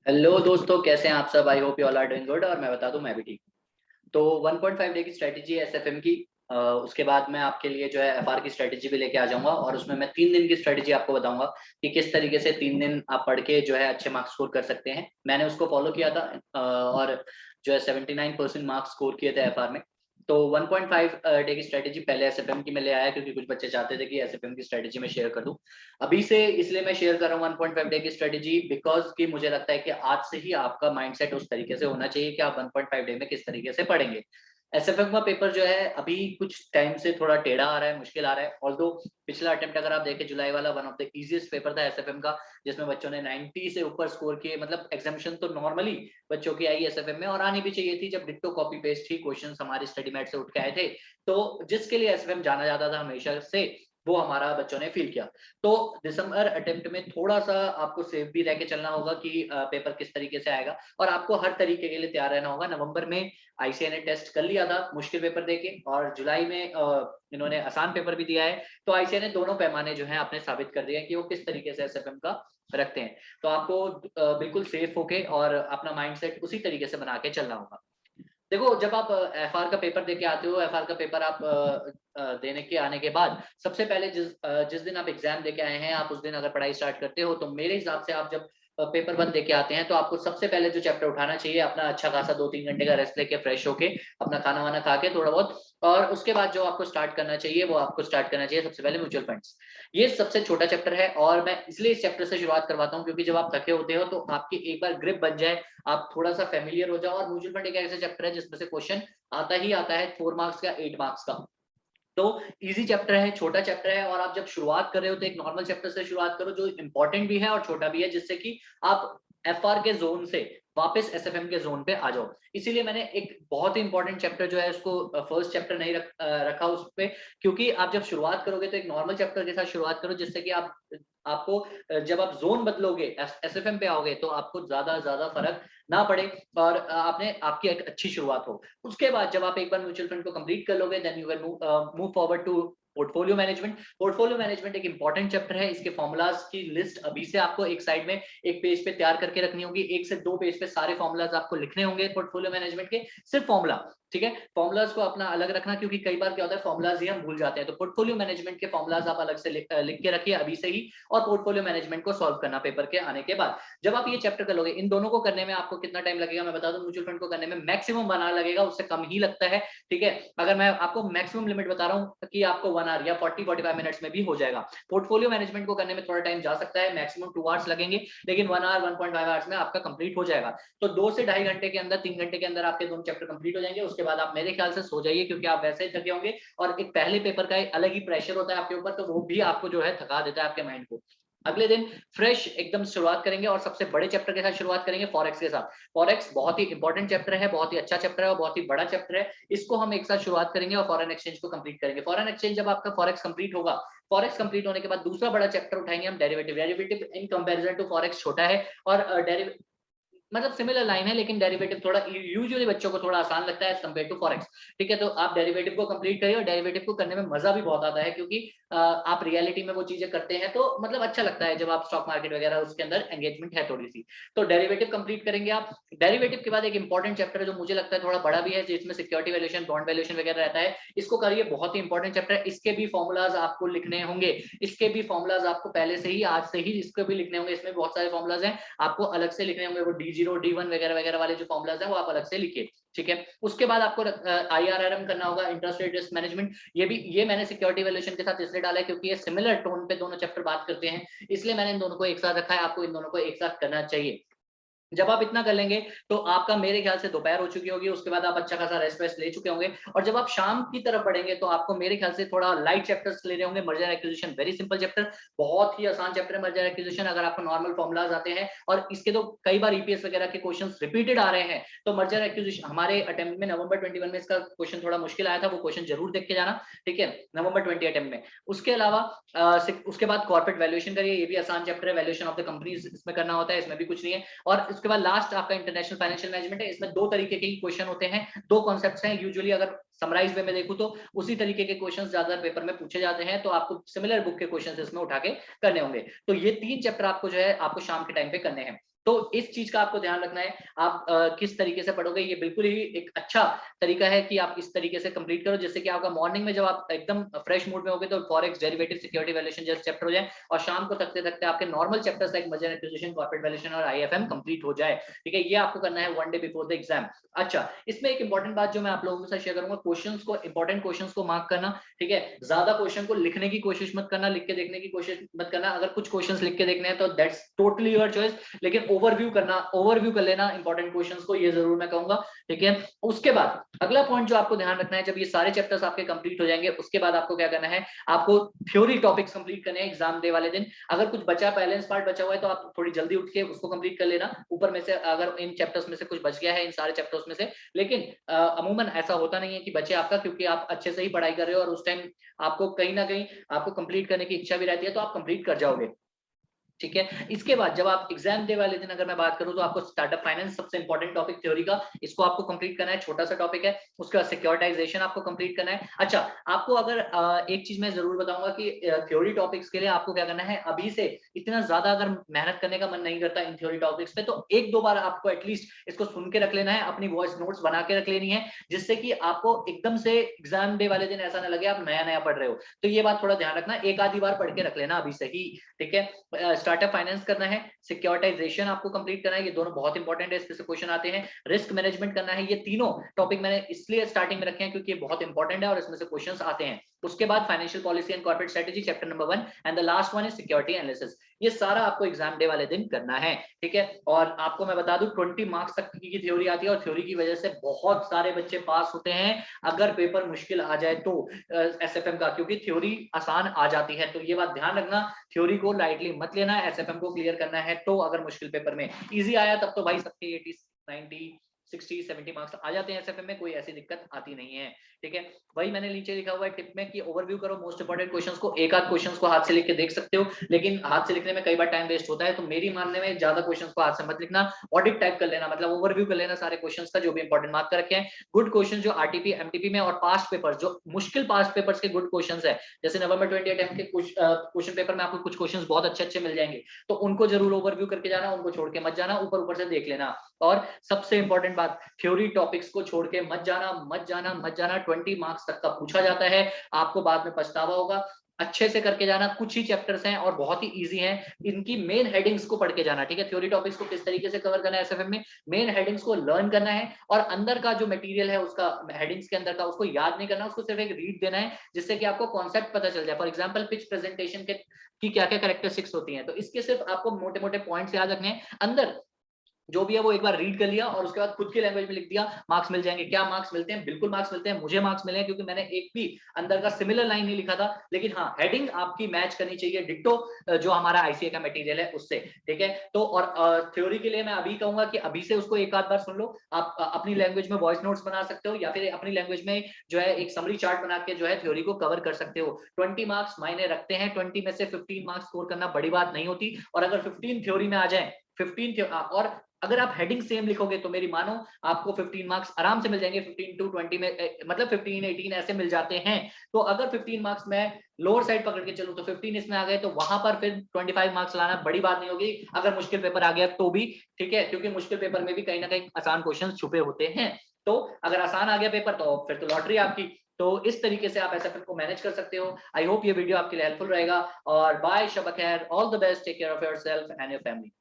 Hello दोस्तों, कैसे हैं आप सब। I hope you all are doing good. और मैं बता दूं, मैं भी ठीक हूं। तो 1.5 डे की स्ट्रेटेजी है एसएफएम की। उसके बाद मैं आपके लिए जो है एफआर की स्ट्रेटेजी भी लेके आ जाऊंगा, और उसमें मैं 3 दिन की स्ट्रेटेजी आपको बताऊंगा कि किस तरीके से 3 दिन आप पढ़ के जो है अच्छे मार्क्स स्कोर कर सकते हैं। मैंने उसको फॉलो किया था, और जो है 79% मार्क्स स्कोर किए थे एफआर में। तो 1.5 डे की स्ट्रेटेजी पहले एसएफएम की मैं ले आया, क्योंकि कुछ बच्चे चाहते थे कि एसएफएम की स्ट्रेटेजी में शेयर कर दूं। अभी से इसलिए मैं शेयर कर रहा हूँ 1.5 डे की स्ट्रेटेजी, बिकॉज कि मुझे लगता है कि आज से ही आपका माइंडसेट उस तरीके से होना चाहिए कि आप 1.5 डे में किस तरीके से पढ़ेंगे। एसएफएम का पेपर जो है अभी कुछ टाइम से थोड़ा टेढ़ा आ रहा है, मुश्किल आ रहा है। ऑल्दो पिछला अटेम्प्ट अगर आप देखें, जुलाई वाला one of the easiest paper था एसएफएम का, जिसमें बच्चों ने 90 से ऊपर स्कोर किए। मतलब एग्जामिशन तो नॉर्मली बच्चों की आई एसएफएम में, और आनी भी चाहिए थी, जब डिट्टो कॉपी पेस्ट ही क्वेश्चन हमारी स्टडी मैट से उठ के आए थे। तो जिसके लिए एसएफएम जाना जाता था हमेशा से, वो हमारा बच्चों ने फील किया। तो दिसंबर अटेम्प्ट में थोड़ा सा आपको सेफ भी रह के चलना होगा कि पेपर किस तरीके से आएगा, और आपको हर तरीके के लिए तैयार रहना होगा। नवंबर में आईसीए ने टेस्ट कर लिया था मुश्किल पेपर देके, और जुलाई में इन्होंने आसान पेपर भी दिया है। तो आईसीए ने दोनों पैमाने जो है आपने साबित कर दिया कि वो किस तरीके से एसएफएम का रखते हैं। तो आपको बिल्कुल सेफ होके और अपना माइंडसेट उसी तरीके से बना के चलना होगा। देखो, जब आप एफआर का पेपर देके आते हो, एफआर का पेपर आप देने के आने के बाद सबसे पहले जिस दिन आप एग्जाम देके आए हैं, आप उस दिन अगर पढ़ाई स्टार्ट करते हो, तो मेरे हिसाब से आप जब पेपर 1 देके आते हैं, तो आपको सबसे पहले जो चैप्टर उठाना चाहिए, अपना अच्छा खासा 2-3 घंटे का रेस्ट लेके फ्रेश होके अपना खाना वाना खा के थोड़ा बहुत, और उसके बाद जो आपको स्टार्ट करना चाहिए, वो आपको स्टार्ट करना चाहिए सबसे पहले म्यूचुअल फंड्स। ये सबसे छोटा चैप्टर है, और मैं इसलिए इस चैप्टर से शुरुआत करवाता हूँ, क्योंकि जब आप थके होते हो तो आपकी एक बार ग्रिप बन जाए, आप थोड़ा सा फेमिलियर हो जाओ। और म्यूचुअल फंड एक ऐसा चैप्टर है जिसमें से क्वेश्चन आता ही आता है 4 मार्क्स का, 8 मार्क्स का। तो इजी चैप्टर है, छोटा चैप्टर है, और आप जब शुरुआत कर रहे हो तो एक नॉर्मल चैप्टर से शुरुआत करो, जो इंपॉर्टेंट भी है और छोटा भी है, जिससे कि आप एफआर के जोन से वापस एसएफएम के जोन पे आ जाओ। इसीलिए मैंने एक बहुत ही इंपॉर्टेंट चैप्टर जो है उसको फर्स्ट चैप्टर नहीं रखा उस पे, क्योंकि आप जब शुरुआत करोगे तो एक नॉर्मल चैप्टर के साथ शुरुआत करो, जिससे कि आपको जब आप जोन बदलोगे, एसएफएम पे आओगे, तो आपको ज्यादा ज्यादा फर्क ना पड़े, और आपने आपकी एक अच्छी शुरुआत हो। उसके बाद जब आप एक बार म्यूचुअल फंड को कंप्लीट कर लोगे, then you will move forward to portfolio management. Portfolio management एक इंपॉर्टेंट चैप्टर है। इसके फॉर्मुलाज की लिस्ट अभी से आपको एक साइड में एक पेज पे तैयार करके रखनी होगी। 1 से 2 पेज पे सारे फॉर्मुलाज आपको लिखने होंगे पोर्टफोलियो मैनेजमेंट के, सिर्फ फॉर्मुला। ठीक है, फॉर्मुलाज को अपना अलग रखना, क्योंकि कई बार क्या होता है, फॉर्मुलाज ही हम भूल जाते हैं। तो पोर्टफोलियो मैनेजमेंट के फॉर्मुलाज आप अलग से लिख के रखिए अभी से ही, और पोर्टफोलियो मैनेजमेंट को सॉल्व करना पेपर के आने के बाद। जब आप ये चैप्टर कर लोगे, इन दोनों को करने में आपको कितना टाइम लगेगा मैं बता दूं। म्यूचुअल फंड को करने में मैक्सिमम 1 आवर लगेगा, उससे कम ही लगता है। ठीक है, अगर मैं आपको मैक्सिमम लिमिट बता रहा हूँ कि आपको 1 आवर या 40-45 मिनट्स में भी हो जाएगा। पोर्टफोलियो मैनेजमेंट को करने में थोड़ा टाइम जा सकता है, मैक्सिमम 2 आवर्स लगेंगे, लेकिन 1 आवर 1.5 आवर्स में आपका कंप्लीट हो जाएगा। तो 2 से ढाई घंटे के अंदर, 3 घंटे के अंदर आपके दोनों चैप्टर कंप्लीट हो जाएंगे। उसके बाद आप मेरे ख्याल से सो जाइए, क्योंकि आप वैसे ही थके होंगे, और एक पहले पेपर का एक अलग ही प्रेशर होता है आपके ऊपर, तो वो भी आपको जो है थका देता है आपके माइंड को। अगले दिन फ्रेश एकदम शुरुआत करेंगे, और सबसे बड़े चैप्टर के साथ शुरुआत करेंगे, फॉरेक्स के साथ। फॉरेक्स बहुत ही इंपॉर्टेंट चैप्टर है, बहुत ही अच्छा चैप्टर है, और बहुत ही बड़ा चैप्टर है। इसको हम एक साथ शुरुआत करेंगे और फॉरेन एक्सचेंज को कंप्लीट करेंगे। फॉरेन एक्सचेंज जब आपका फॉरेक्स कंप्लीट होगा, फॉरेक्स कंप्लीट होने के बाद दूसरा बड़ा चैप्टर उठाएंगे हम, derivative. Derivative in comparison to forex छोटा है, और मतलब सिमिलर लाइन है, लेकिन डेरिवेटिव थोड़ा यूजुअली बच्चों को थोड़ा आसान लगता है एज कम्पेयर टू फॉरेक्स। ठीक है, तो आप डेरिवेटिव को कंप्लीट करिए, और डेरिवेटिव को करने में मजा भी बहुत आता है, क्योंकि आप रियलिटी में वो चीजें करते हैं, तो मतलब अच्छा लगता है जब आप स्टॉक मार्केट वगैरह उसके अंदर एंगेजमेंट है थोड़ी सी। तो डेरिवेटिव कंप्लीट करेंगे आप। डेरिवेटिव के बाद एक इंपॉर्टेंट चैप्टर है जो मुझे लगता है थोड़ा बड़ा भी है, जिसमें सिक्योरिटी वैल्यूएशन, बॉन्ड वैल्यूएशन वगैरह रहता है। इसको करिए, बहुत ही इंपॉर्टेंट चैप्टर है। इसके भी फॉर्मुलाज आपको लिखने होंगे, इसके भी फॉर्मुलाज आपको पहले से ही, आज से ही इसके भी लिखने होंगे। इसमें बहुत सारे फॉर्मुलाज हैं, आपको अलग से लिखने होंगे। वो D0 D1 वगैरह वगैरह वाले जो फॉर्मुलाज हैं, वो आप अलग से लिखिए। ठीक है, उसके बाद आपको IRRM करना होगा, इंटरेस्ट रेट रिस्क मैनेजमेंट। ये मैंने सिक्योरिटी वैल्यूएशन के साथ इसलिए डाला है, क्योंकि ये सिमिलर टोन पे दोनों चैप्टर बात करते हैं, इसलिए मैंने इन दोनों को एक साथ रखा है। आपको इन दोनों को एक साथ करना चाहिए। जब आप इतना कर लेंगे, तो आपका मेरे ख्याल से दोपहर हो चुकी होगी, उसके बाद आप अच्छा खासा रेस्ट वेस्ट ले चुके होंगे, और जब आप शाम की तरफ पढ़ेंगे, तो आपको मेरे ख्याल से थोड़ा लाइट चैप्टर्स ले रहे होंगे। Merger acquisition very simple chapter, बहुत ही आसान चैप्टर है मर्जर एक्विजिशन, अगर आपको नॉर्मल फॉर्मुलाज आते हैं, और इसके तो कई बार ईपीएस वगैरह के क्वेश्चंस रिपीटेड आ रहे हैं। तो मर्जर एक्विजिशन हमारे अटेम्प्ट में नवंबर 21 में इसका क्वेश्चन थोड़ा मुश्किल आया था, वो क्वेश्चन जरूर देख के जाना। ठीक है, नवंबर 20 अटेम्प्ट में। उसके अलावा उसके बाद कॉर्पोरेट वैल्यूएशन करिए, ये भी आसान चैप्टर है। वैल्यूएशन ऑफ द कंपनीज इसमें करना होता है, इसमें भी कुछ नहीं है। और उसके बाद लास्ट आपका इंटरनेशनल फाइनेंशियल मैनेजमेंट है। इसमें 2 तरीके के क्वेश्चन होते हैं, 2 कॉन्सेप्ट्स हैं यूजुअली। अगर समराइज वे में देखूं, तो उसी तरीके के क्वेश्चंस ज्यादा पेपर में पूछे जाते हैं, तो आपको सिमिलर बुक के क्वेश्चंस इसमें उठा के करने होंगे। तो ये 3 चैप्टर आपको जो है, आपको शाम के टाइम पे करने हैं। तो इस चीज का आपको ध्यान रखना है। आप किस तरीके से पढ़ोगे, ये बिल्कुल ही एक अच्छा तरीका है कि आप इस तरीके से कंप्लीट करो, जिससे कि आपका मॉर्निंग में जब आप एकदम फ्रेश मूड में होगे तो फॉरेक्स, डेरिवेटिव, सिक्योरिटी वैल्यूएशन जैसे चैप्टर हो जाए, और शाम को थकते थकते आपके normal chapters like merger and acquisition, corporate valuation और आईएफएम कंप्लीट हो जाए। ठीक है, ये आपको करना है 1 डे बिफोर द एग्जाम। अच्छा, इसमें एक इंपॉर्टेंट बात जो मैं आप लोगों के साथ शेयर करूंगा, क्वेश्चंस को, इंपॉर्टेंट क्वेश्चंस को मार्क करना। ठीक है, ज्यादा क्वेश्चन को लिखने की कोशिश मत करना, लिख के देखने की कोशिश मत करना। अगर कुछ क्वेश्चंस लिख के देखने हैं तो दैट्स टोटली योर चॉइस, लेकिन ओवरव्यू करना, ओवरव्यू कर लेना इंपॉर्टेंट क्वेश्चंस को, ये जरूर मैं कहूंगा। ठीक है, उसके बाद अगला पॉइंट जो आपको ध्यान रखना है, जब ये सारे चैप्टर्स आपके कंप्लीट हो जाएंगे, उसके बाद आपको क्या करना है, आपको थ्योरी टॉपिक्स कंप्लीट करने हैं एग्जाम डे वाले दिन। अगर कुछ बचा, बैलेंस पार्ट बचा हुआ है, तो आप थोड़ी जल्दी उठ के उसको कंप्लीट कर लेना ऊपर में से, अगर इन चैप्टर्स में से कुछ बच गया है, इन सारे चैप्टर्स में से। लेकिन अमूमन ऐसा होता नहीं है कि बचे आपका, क्योंकि आप अच्छे से ही पढ़ाई कर रहे हो और उस टाइम आपको कहीं ना कहीं आपको कंप्लीट करने की इच्छा भी रहती है, तो आप कंप्लीट कर जाओगे। ठीक है, इसके बाद जब आप एग्जाम डे वाले दिन अगर मैं बात करूं, तो आपको स्टार्टअप फाइनेंस सबसे इंपॉर्टेंट टॉपिक थ्योरी का, इसको आपको कंप्लीट करना है, छोटा सा टॉपिक है। उसके बाद सिक्योरिटाइजेशन आपको कंप्लीट करना है। अच्छा, आपको अगर एक चीज मैं जरूर बताऊंगा कि थ्योरी टॉपिक्स के लिए आपको क्या करना है, अभी से इतना ज्यादा अगर मेहनत करने का मन नहीं करता इन थ्योरी टॉपिक्स पे, तो एक दो बार आपको एटलीस्ट इसको सुन के रख लेना है, अपनी वॉइस नोट्स बना के रख लेनी है, जिससे कि आपको एकदम से एग्जाम डे वाले दिन ऐसा ना लगे आप नया नया पढ़ रहे हो। तो ये बात थोड़ा ध्यान रखना, एक आधी बार पढ़ के रख लेना अभी से ही। ठीक है, स्टार्टअप फाइनेंस करना है, सिक्योरिटाइजेशन आपको कंप्लीट करना है, ये दोनों बहुत इंपॉर्टेंट है, इससे क्वेश्चन आते हैं। रिस्क मैनेजमेंट करना है, ये तीनों टॉपिक मैंने इसलिए स्टार्टिंग में रखे हैं क्योंकि ये बहुत इंपॉर्टेंट है और इसमें से क्वेश्चंस आते हैं। उसके बाद financial policy and corporate strategy chapter number 1, and the last one is security analysis. ये सारा आपको एग्जाम डे वाले दिन करना है। ठीक है, और आपको मैं बता दूं 20 मार्क्स तक की थ्योरी आती है, और थ्योरी की वजह से बहुत सारे बच्चे पास होते हैं अगर पेपर मुश्किल आ जाए तो एसएफएम का, क्योंकि थ्योरी आसान आ जाती है। तो ये बात ध्यान रखना, थ्योरी को लाइटली मत लेना, एसएफएम को क्लियर करना है। तो अगर मुश्किल पेपर में, इजी आया तब तो भाई सबके 80, 90, 60, 70 मार्क्स आ जाते हैं एसएफएम में, कोई ऐसी दिक्कत आती नहीं है। ठीक है, वही मैंने नीचे लिखा हुआ है टिप में कि ओवरव्यू करो मोस्ट इंपोर्टेंट क्वेश्चंस को। एक आध क्वेश्चंस को हाथ से लिख के देख सकते हो, लेकिन हाथ से लिखने में कई बार टाइम वेस्ट होता है, तो मेरी मानने में ज्यादा क्वेश्चंस को हाथ से मत लिखना, ऑडिट टाइप कर लेना, मतलब ओवरव्यू कर लेना सारे क्वेश्चंस का जो भी इंपॉर्टेंट मार्क कर रखे हैं। गुड क्वेश्चन जो आरटीपी, एमटीपी में, और पास्ट पेपर जो मुश्किल पास्ट पेपर्स के गुड क्वेश्चंस है, जैसे नवंबर 20 अटेम्प्ट के कुछ क्वेश्चन पेपर में आपको कुछ क्वेश्चंस बहुत अच्छे अच्छे मिल जाएंगे, तो उनको जरूर ओवरव्यू करके जाना, उनको छोड़ के मत जाना, ऊपर ऊपर से देख लेना। और सबसे इंपॉर्टेंट बात, थ्योरी टॉपिक्स को छोड़ के मत जाना, मत जाना, मत जाना। 20 मार्क्स तक का पूछा जाता है, आपको बाद में पछतावा होगा। अच्छे से करके जाना, कुछ ही चैप्टर्स हैं और बहुत ही इजी हैं, इनकी मेन हेडिंग्स को पढ़ के जाना। ठीक है, थ्योरी टॉपिक्स को किस तरीके से कवर करना है एसएफएम में, मेन हेडिंग्स को लर्न करना है, और अंदर का जो मटेरियल है उसका, हेडिंग्स के अंदर का, उसको याद नहीं करना, उसको सिर्फ एक रीड देना है, जिससे कि आपको कॉन्सेप्ट पता चल जाए। फॉर एग्जांपल पिच प्रेजेंटेशन के की क्या क्या कैरेक्टरिस्टिक्स होती हैं, तो इसके सिर्फ आपको मोटे मोटे पॉइंट्स याद रखने हैं। अंदर जो भी है वो एक बार रीड कर लिया और उसके बाद खुद की लैंग्वेज में लिख दिया, मार्क्स मिल जाएंगे। क्या मार्क्स मिलते हैं? बिल्कुल मार्क्स मिलते हैं, मुझे मार्क्स मिले हैं क्योंकि मैंने एक भी अंदर का सिमिलर लाइन नहीं लिखा था, लेकिन हाँ हेडिंग आपकी मैच करनी चाहिए डिट्टो जो हमारा आईसीए का मटेरियल है उससे। ठीक है, तो और थ्योरी के लिए मैं अभी कहूंगा कि अभी से उसको एक आध बार सुन लो, आप अपनी लैंग्वेज में वॉइस नोट्स बना सकते हो, या फिर अपनी लैंग्वेज में जो है एक समरी चार्ट बना के जो है थ्योरी को कवर कर सकते हो। 20 मार्क्स मायने रखते हैं, 20 में से 15 मार्क्स स्कोर करना बड़ी बात नहीं होती, और अगर 15 थ्योरी में आ जाए, 15 और अगर आप हेडिंग सेम लिखोगे तो मेरी मानो आपको 15 मार्क्स आराम से मिल जाएंगे। 15 टू 20 में मतलब 15, 18 ऐसे मिल जाते हैं। तो अगर 15 मार्क्स में लोअर साइड पकड़ के चलूं तो 15 इसमें आ गए, तो वहां पर फिर 25 मार्क्स लाना बड़ी बात नहीं होगी, अगर मुश्किल पेपर आ गया तो भी। ठीक है, क्योंकि मुश्किल पेपर में भी कहीं ना कहीं आसान क्वेश्चन छुपे होते हैं, तो अगर आसान आ गया पेपर तो फिर तो लॉटरी आपकी। तो इस तरीके से आप एसएफएम को मैनेज कर सकते हो। आई होप ये वीडियो आपके लिए हेल्पफुल रहेगा, और बाय, शब खैर, all the best, take care of yourself and your family.